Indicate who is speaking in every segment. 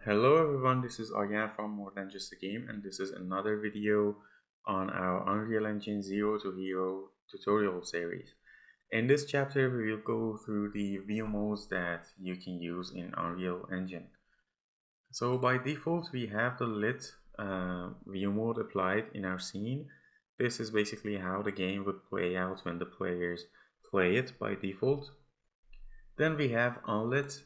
Speaker 1: Hello everyone, this is Aryan from More Than Just a Game, and this is another video on our Unreal Engine 0 to Hero tutorial series. In this chapter we will go through the view modes that you can use in Unreal Engine. So by default we have the lit view mode applied in our scene. This is basically how the game would play out when the players play it by default. Then we have unlit.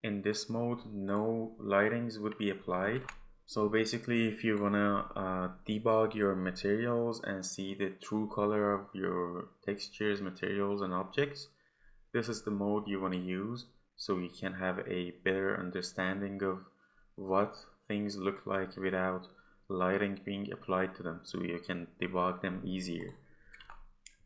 Speaker 1: In this mode, no lightings would be applied. So basically, if you wanna debug your materials and see the true color of your textures, materials, and objects, this is the mode you wanna use so you can have a better understanding of what things look like without lighting being applied to them, so you can debug them easier.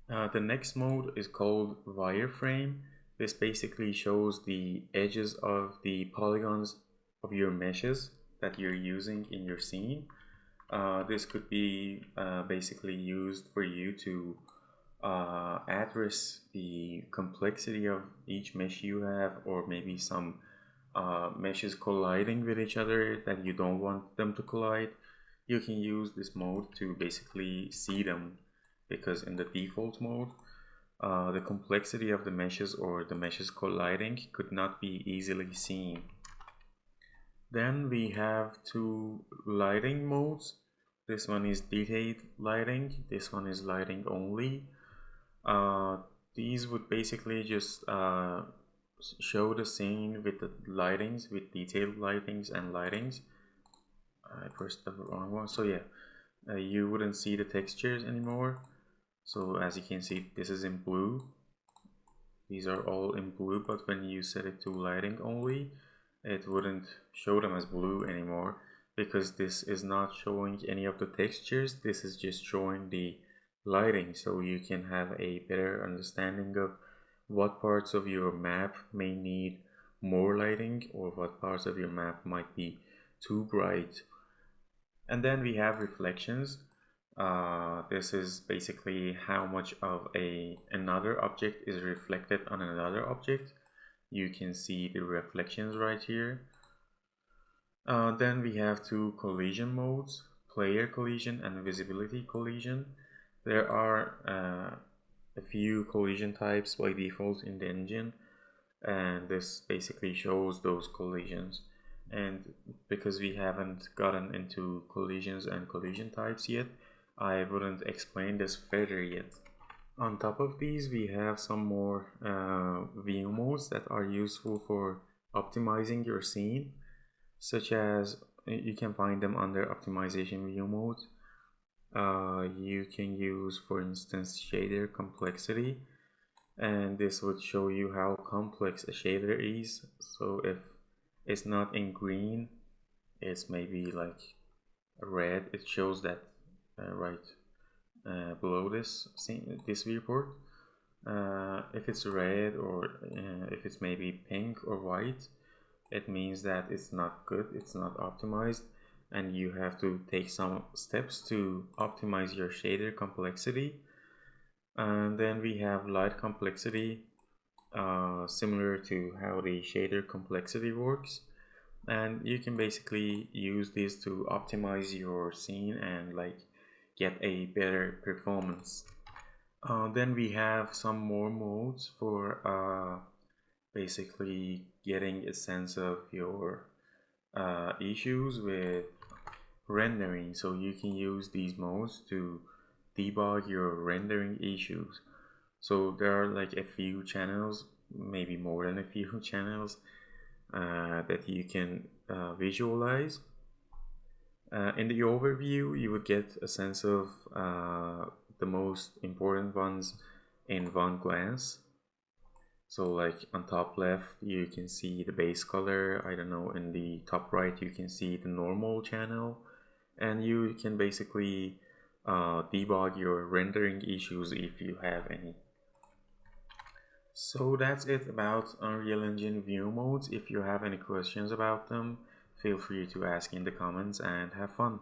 Speaker 1: The next mode is called wireframe. This basically shows the edges of the polygons of your meshes that you're using in your scene. This could be basically used for you to address the complexity of each mesh you have, or maybe some meshes colliding with each other that you don't want them to collide. You can use this mode to basically see them, because in the default mode the complexity of the meshes or the meshes colliding could not be easily seen. Then we have two lighting modes. This one is detailed lighting, this one is lighting only. These would basically just show the scene with the lightings, with detailed lightings and lightings. I pressed the wrong one, so yeah, you wouldn't see the textures anymore. So as you can see, this is in blue. These are all in blue, but when you set it to lighting only, it wouldn't show them as blue anymore, because this is not showing any of the textures. This is just showing the lighting, so you can have a better understanding of what parts of your map may need more lighting or what parts of your map might be too bright. And then we have reflections. This is basically how much of another object is reflected on another object. You can see the reflections right here. Then we have two collision modes, player collision and visibility collision. There are a few collision types by default in the engine, and this basically shows those collisions. And because we haven't gotten into collisions and collision types yet, I wouldn't explain this further yet. On top of these, we have some more view modes that are useful for optimizing your scene, such as you can find them under optimization view modes. You can use, for instance, shader complexity, and this would show you how complex a shader is. So if it's not in green, it's maybe like red. It shows that right below this viewport. If it's red, or if it's maybe pink or white, it means that it's not good, it's not optimized, and you have to take some steps to optimize your shader complexity. And then we have light complexity, similar to how the shader complexity works, and you can basically use this to optimize your scene and like get a better performance. Then we have some more modes for basically getting a sense of your issues with rendering. So you can use these modes to debug your rendering issues. So there are like a few channels, maybe more than a few channels that you can visualize. In the overview, you would get a sense of the most important ones in one glance. So like on top left, you can see the base color. I don't know, in the top right, you can see the normal channel, and you can basically debug your rendering issues if you have any. So that's it about Unreal Engine view modes. If you have any questions about them, feel free to ask in the comments, and have fun.